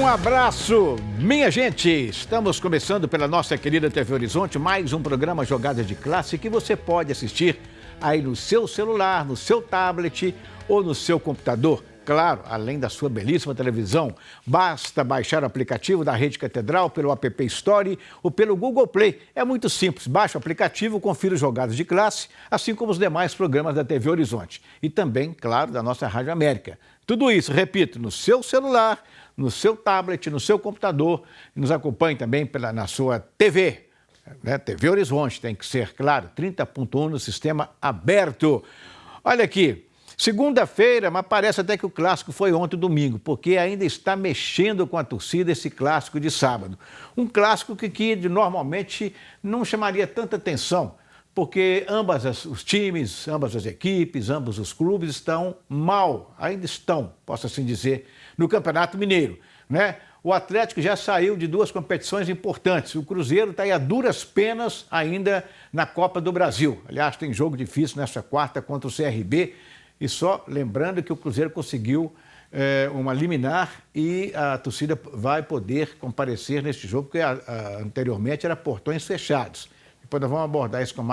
Um abraço, minha gente! Estamos começando pela nossa querida TV Horizonte mais um programa Jogada de Classe que você pode assistir aí no seu celular, no seu tablet ou no seu computador. Claro, além da sua belíssima televisão, basta baixar o aplicativo da Rede Catedral pelo App Store ou pelo Google Play. É muito simples, baixa o aplicativo, confira os Jogadas de Classe, assim como os demais programas da TV Horizonte. E também, claro, da nossa Rádio América. Tudo isso, repito, no seu celular, no seu tablet, no seu computador. E nos acompanhe também na sua TV. TV Horizonte, tem que ser, claro, 30.1 no sistema aberto. Olha aqui. Segunda-feira, mas parece até que o clássico foi ontem, domingo, porque ainda está mexendo com a torcida esse clássico de sábado. Um clássico que normalmente não chamaria tanta atenção, porque os times, ambas as equipes, ambos os clubes estão mal, ainda estão, posso assim dizer, no Campeonato Mineiro, né? O Atlético já saiu de duas competições importantes. O Cruzeiro está aí a duras penas ainda na Copa do Brasil. Aliás, tem jogo difícil nessa quarta contra o CRB. E só lembrando que o Cruzeiro conseguiu uma liminar e a torcida vai poder comparecer neste jogo, porque anteriormente era portões fechados. Depois nós vamos abordar isso com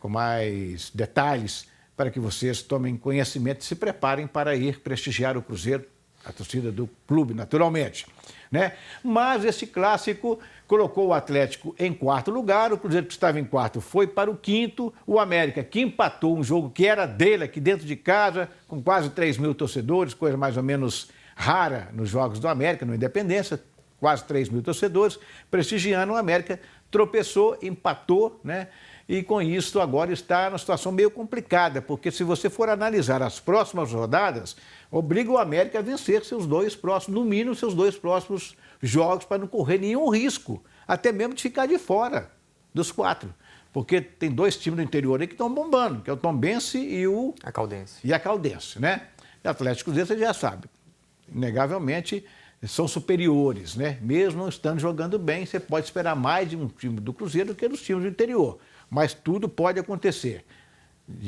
mais detalhes para que vocês tomem conhecimento e se preparem para ir prestigiar o Cruzeiro, a torcida do clube, naturalmente, né? Mas esse clássico colocou o Atlético em quarto lugar, o Cruzeiro que estava em quarto foi para o quinto, o América que empatou um jogo que era dele aqui dentro de casa, com quase 3 mil torcedores, coisa mais ou menos rara nos jogos do América, no Independência, quase 3 mil torcedores, prestigiando o América, tropeçou, empatou, né? E com isso agora está numa situação meio complicada, porque se você for analisar as próximas rodadas, obriga o América a vencer seus dois próximos, no mínimo seus dois próximos jogos, para não correr nenhum risco, até mesmo de ficar de fora dos quatro. Porque tem dois times do interior aí que estão bombando, que é o Tombense e a Caldense, né? E o Atlético Cruzeiro, você já sabe, inegavelmente são superiores, né? Mesmo não estando jogando bem, você pode esperar mais de um time do Cruzeiro do que dos times do interior. Mas tudo pode acontecer.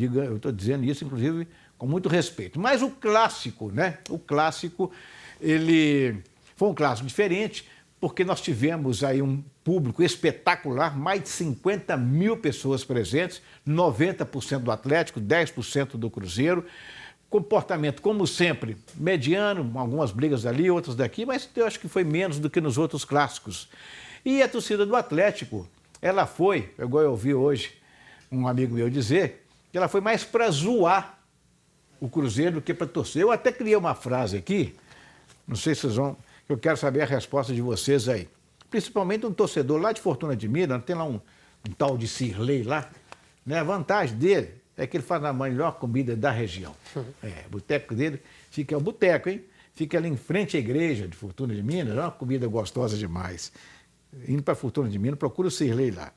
Eu estou dizendo isso, inclusive, com muito respeito. Mas o clássico, né? O clássico, ele foi um clássico diferente, porque nós tivemos aí um público espetacular, mais de 50 mil pessoas presentes, 90% do Atlético, 10% do Cruzeiro. Comportamento, como sempre, mediano, algumas brigas ali, outras daqui, mas eu acho que foi menos do que nos outros clássicos. E a torcida do Atlético, ela foi, igual eu ouvi hoje um amigo meu dizer, que ela foi mais para zoar o Cruzeiro do que para torcer. Eu até criei uma frase aqui, não sei se vocês vão, eu quero saber a resposta de vocês aí. Principalmente um torcedor lá de Fortuna de Minas, tem lá um tal de Cirlei lá, né? A vantagem dele é que ele faz a melhor comida da região. O boteco dele fica, é o boteco, hein? Fica ali em frente à igreja de Fortuna de Minas, é uma comida gostosa demais. Indo para Fortuna de Minas, procura o Cirlei lá.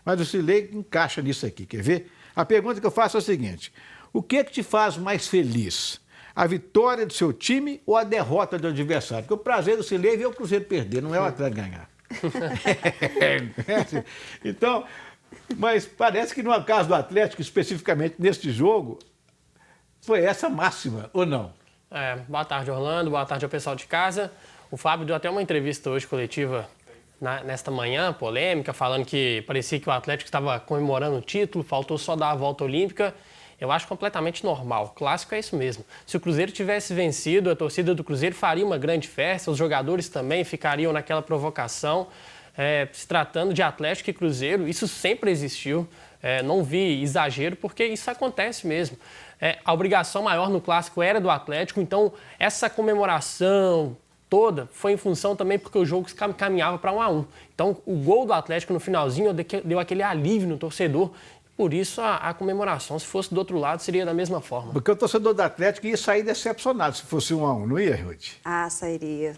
Mas o Cirlei encaixa nisso aqui, quer ver? A pergunta que eu faço é a seguinte: o que te faz mais feliz? A vitória do seu time ou a derrota do adversário? Porque o prazer do Cirlei é ver o Cruzeiro perder, não é o Atlético ganhar. Então, mas parece que no caso do Atlético, especificamente neste jogo, foi essa máxima, ou não? Boa tarde, Orlando. Boa tarde ao pessoal de casa. O Fábio deu até uma entrevista hoje coletiva nesta manhã, polêmica, falando que parecia que o Atlético estava comemorando o título, faltou só dar a volta olímpica. Eu acho completamente normal. O clássico é isso mesmo. Se o Cruzeiro tivesse vencido, a torcida do Cruzeiro faria uma grande festa, os jogadores também ficariam naquela provocação. Se tratando de Atlético e Cruzeiro, isso sempre existiu. Não vi exagero, porque isso acontece mesmo. A obrigação maior no clássico era do Atlético, então essa comemoração toda foi em função também porque o jogo caminhava para 1-1. Então o gol do Atlético no finalzinho deu aquele alívio no torcedor. Por isso a comemoração, se fosse do outro lado, seria da mesma forma. Porque o torcedor do Atlético ia sair decepcionado se fosse 1-1, não ia, Ruth? Sairia.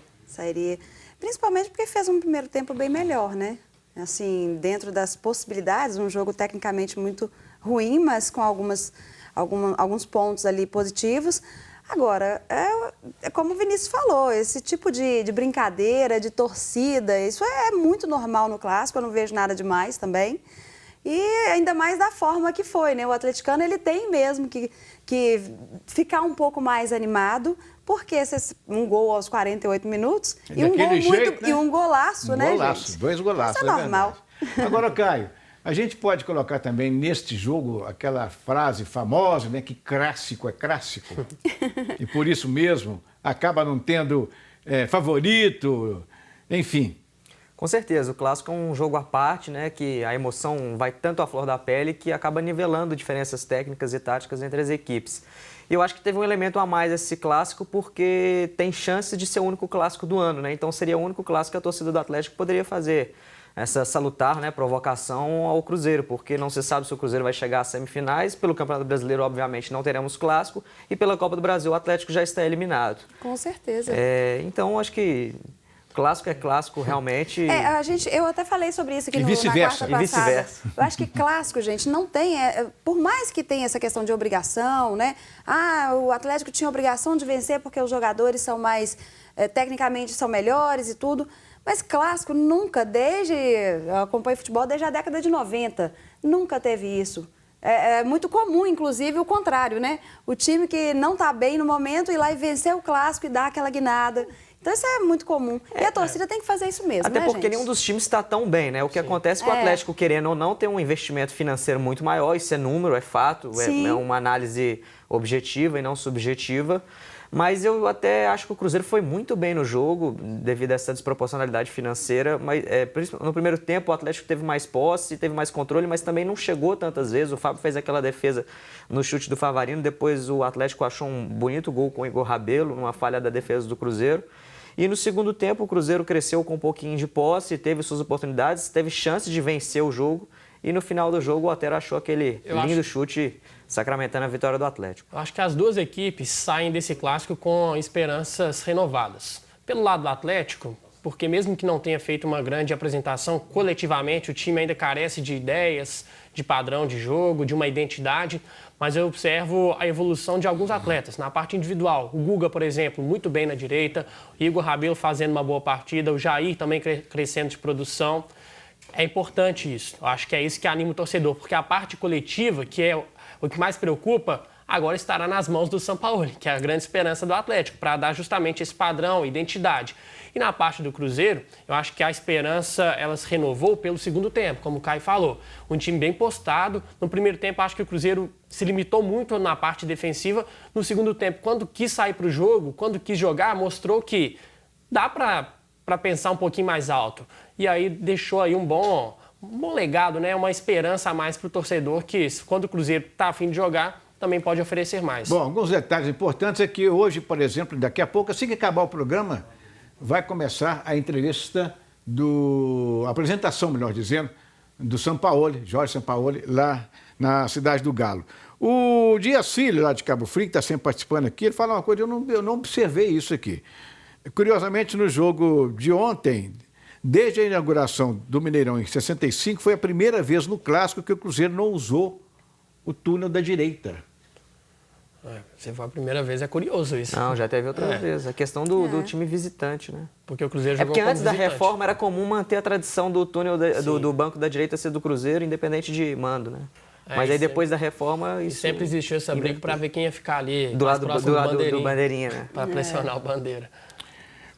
Principalmente porque fez um primeiro tempo bem melhor, né? Assim, dentro das possibilidades, um jogo tecnicamente muito ruim, mas com alguns pontos ali positivos. Agora, é como o Vinícius falou, esse tipo de brincadeira, de torcida, isso é muito normal no clássico, eu não vejo nada demais também. E ainda mais da forma que foi, né? O atleticano, ele tem mesmo que ficar um pouco mais animado, porque um gol aos 48 minutos e um gol jeito, né? E um golaço, né, golaço, gente? 2 golaços, Isso é normal. Agora, Caio, a gente pode colocar também neste jogo aquela frase famosa, né, que clássico é clássico. E por isso mesmo acaba não tendo favorito, enfim. Com certeza, o clássico é um jogo à parte, né, que a emoção vai tanto à flor da pele que acaba nivelando diferenças técnicas e táticas entre as equipes. E eu acho que teve um elemento a mais esse clássico porque tem chance de ser o único clássico do ano, né? Então seria o único clássico que a torcida do Atlético poderia fazer essa salutar, né, provocação ao Cruzeiro, porque não se sabe se o Cruzeiro vai chegar às semifinais. Pelo Campeonato Brasileiro, obviamente, não teremos clássico. E pela Copa do Brasil, o Atlético já está eliminado. Com certeza. Então, acho que clássico é clássico, realmente. Eu até falei sobre isso aqui na quarta passada. E vice-versa. Eu acho que clássico, gente, não tem... por mais que tenha essa questão de obrigação, né? O Atlético tinha obrigação de vencer porque os jogadores são mais... tecnicamente são melhores e tudo. Mas clássico nunca, eu acompanho futebol desde a década de 90, nunca teve isso. É muito comum, inclusive, o contrário, né? O time que não está bem no momento ir lá e vencer o clássico e dar aquela guinada. Então isso é muito comum. E a torcida tem que fazer isso mesmo, até né, porque gente? nenhum dos times está tão bem, né? O que acontece é que o Atlético, querendo ou não, tem um investimento financeiro muito maior, isso é número, é fato, é uma análise objetiva e não subjetiva. Mas eu até acho que o Cruzeiro foi muito bem no jogo, devido a essa desproporcionalidade financeira. Mas, no primeiro tempo, o Atlético teve mais posse, teve mais controle, mas também não chegou tantas vezes. O Fábio fez aquela defesa no chute do Favarino, depois o Atlético achou um bonito gol com o Igor Rabelo, numa falha da defesa do Cruzeiro. E no segundo tempo, o Cruzeiro cresceu com um pouquinho de posse, teve suas oportunidades, teve chance de vencer o jogo. E no final do jogo, o Otero achou aquele lindo chute sacramentando a vitória do Atlético. Eu acho que as duas equipes saem desse clássico com esperanças renovadas. Pelo lado do Atlético, porque mesmo que não tenha feito uma grande apresentação, coletivamente o time ainda carece de ideias, de padrão de jogo, de uma identidade, mas eu observo a evolução de alguns atletas. Na parte individual, o Guga, por exemplo, muito bem na direita, o Igor Rabelo fazendo uma boa partida, o Jair também crescendo de produção. É importante isso. Eu acho que é isso que anima o torcedor, porque a parte coletiva, que é o que mais preocupa, agora estará nas mãos do Sampaoli, que é a grande esperança do Atlético, para dar justamente esse padrão, identidade. E na parte do Cruzeiro, eu acho que a esperança ela se renovou pelo segundo tempo, como o Caio falou. Um time bem postado. No primeiro tempo, acho que o Cruzeiro se limitou muito na parte defensiva. No segundo tempo, quando quis sair para o jogo, quando quis jogar, mostrou que dá para pensar um pouquinho mais alto. E aí deixou aí um bom legado, né? Uma esperança a mais para o torcedor que, quando o Cruzeiro está a fim de jogar, também pode oferecer mais. Bom, alguns detalhes importantes é que hoje, por exemplo, daqui a pouco, assim que acabar o programa, vai começar a entrevista a apresentação, melhor dizendo, do Sampaoli, Jorge Sampaoli, lá na Cidade do Galo. O Dias Filho, lá de Cabo Frio, que está sempre participando aqui, ele fala uma coisa, eu não observei isso aqui. Curiosamente, no jogo de ontem, desde a inauguração do Mineirão em 65, foi a primeira vez no Clássico que o Cruzeiro não usou o túnel da direita. Se for a primeira vez, é curioso isso. Não, já teve outra vez. A questão do time visitante, né? Porque o Cruzeiro jogou porque como antes da visitante. reforma era comum manter a tradição do túnel do banco da direita ser do Cruzeiro, independente de mando, né? Mas aí depois da reforma... E sempre existiu essa briga para ver quem ia ficar ali do lado do bandeirinha, né? Para pressionar o bandeira.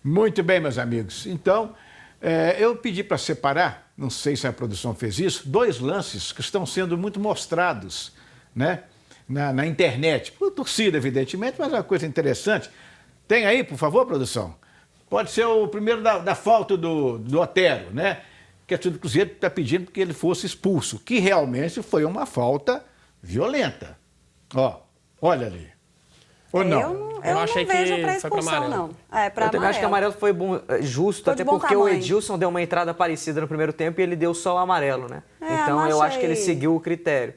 Muito bem, meus amigos. Então, eu pedi para separar, não sei se a produção fez isso, 2 lances que estão sendo muito mostrados, né, na internet. Por torcida, evidentemente, mas é uma coisa interessante. Tem aí, por favor, produção? Pode ser o primeiro da falta do Otero, né? Que a torcida do Cruzeiro está pedindo que ele fosse expulso, que realmente foi uma falta violenta. Ó, olha ali. Ou não? Eu não achei vejo que para foi pra expulsão, amarelo. não. Eu também acho que o amarelo foi justo, Foi até de bom porque o tamanho. Edilson deu uma entrada parecida no primeiro tempo e ele deu só o amarelo, né? Então não eu acho que achei. ele seguiu o critério.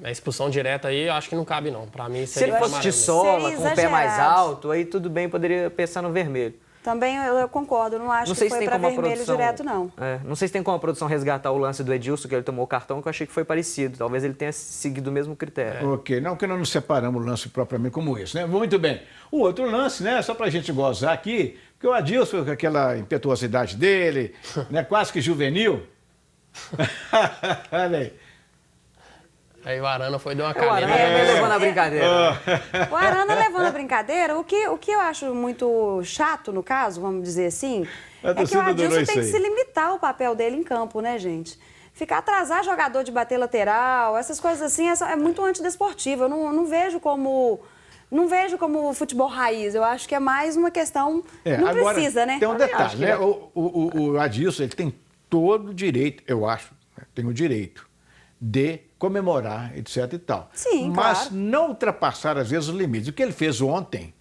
A expulsão direta aí, eu acho que não cabe, não. Para mim, Se ele seria fosse de amarelo. sola, Seria com o pé mais exagerado. alto, aí tudo bem, poderia pensar no vermelho. Também eu concordo, não acho que foi para vermelho direto, não. Não sei se tem como a produção resgatar o lance do Edilson, que ele tomou o cartão, que eu achei que foi parecido. Talvez ele tenha seguido o mesmo critério. Ok, não que nós não separamos o lance propriamente como esse, né? Muito bem. O outro lance, né, só para a gente gozar aqui, porque o Adilson, com aquela impetuosidade dele, né, quase que juvenil. Olha aí. Aí o Arana foi dar uma O Arana caneta. também levou na brincadeira. O Arana levando a brincadeira, o que eu acho muito chato no caso, vamos dizer assim, A é que o torcida adorou Adilson isso tem que aí. se limitar ao papel dele em campo, né, gente? Ficar atrasar jogador de bater lateral, essas coisas assim, é muito antidesportivo. Eu não vejo como... Não vejo como futebol raiz. Eu acho que é mais uma questão... não agora, precisa, né? Tem um Também detalhe, acho que né? O Adilson, ele tem todo o direito, eu acho, né? Tem o direito de comemorar, etc e tal. Sim, mas claro. não ultrapassar, às vezes, os limites. O que ele fez ontem,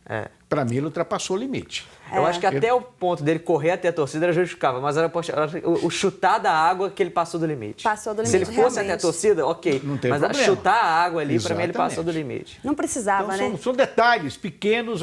para mim, ele ultrapassou o limite. Eu acho que até o ponto dele correr até a torcida era justificável, mas era o chutar da água que ele passou do limite. Passou do Se limite, ele fosse realmente. até a torcida, ok. Não tem mas problema. chutar a água ali, pra mim, ele Exatamente. passou do limite. Não precisava, Então, né? são detalhes pequenos,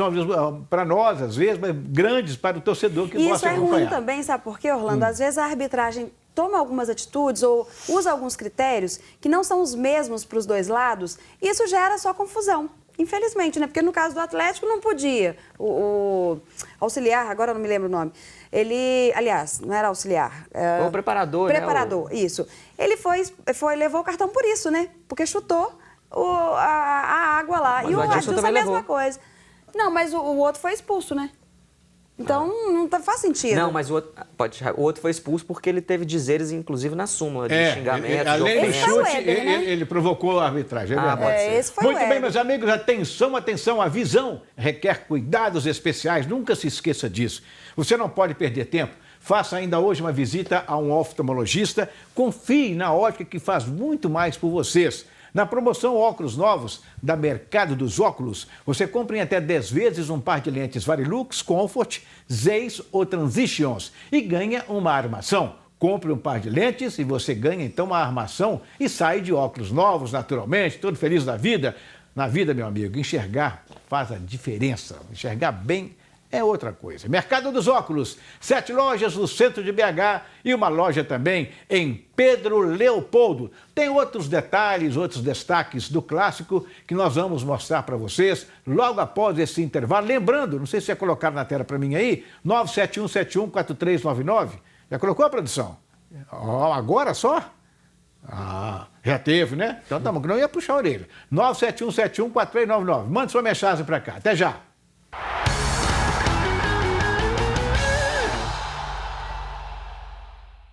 para nós, às vezes, mas grandes para o torcedor que E isso gosta é de ruim acompanhar. também, sabe por quê, Orlando? Às vezes a arbitragem toma algumas atitudes ou usa alguns critérios que não são os mesmos para os dois lados e isso gera só confusão. Infelizmente, né? Porque no caso do Atlético não podia. O auxiliar, agora eu não me lembro o nome. Ele, aliás, não era auxiliar. O preparador, né? Preparador, isso. Ele levou o cartão por isso, né? Porque chutou a água lá. Mas E o o Adilson Adilson também a mesma levou. coisa. Não, mas o outro foi expulso, né? Então, não faz sentido. Não, mas o outro foi expulso porque ele teve dizeres, inclusive, na súmula, de xingamento, de além do Esse foi o chute, Éder, né? ele provocou a arbitragem, é verdade. pode ser. Esse foi Muito o bem, Éder. meus amigos, atenção, atenção, a visão requer cuidados especiais, nunca se esqueça disso. Você não pode perder tempo. Faça ainda hoje uma visita a um oftalmologista, confie na ótica que faz muito mais por vocês. Na promoção Óculos Novos da Mercado dos Óculos, você compra em até 10 vezes um par de lentes Varilux, Comfort, Zeiss ou Transitions e ganha uma armação. Compre um par de lentes e você ganha então uma armação e sai de óculos novos naturalmente, todo feliz da vida. Na vida, meu amigo, enxergar faz a diferença. Enxergar bem é outra coisa. Mercado dos Óculos, 7 lojas no centro de BH e uma loja também em Pedro Leopoldo. Tem outros detalhes, outros destaques do clássico que nós vamos mostrar para vocês logo após esse intervalo. Lembrando, não sei se já colocaram na tela para mim aí, 971714399. Já colocou a produção? Agora só? Já teve, né? Então tá bom, que não ia puxar a orelha. 971714399. Mande sua mensagem para cá. Até já.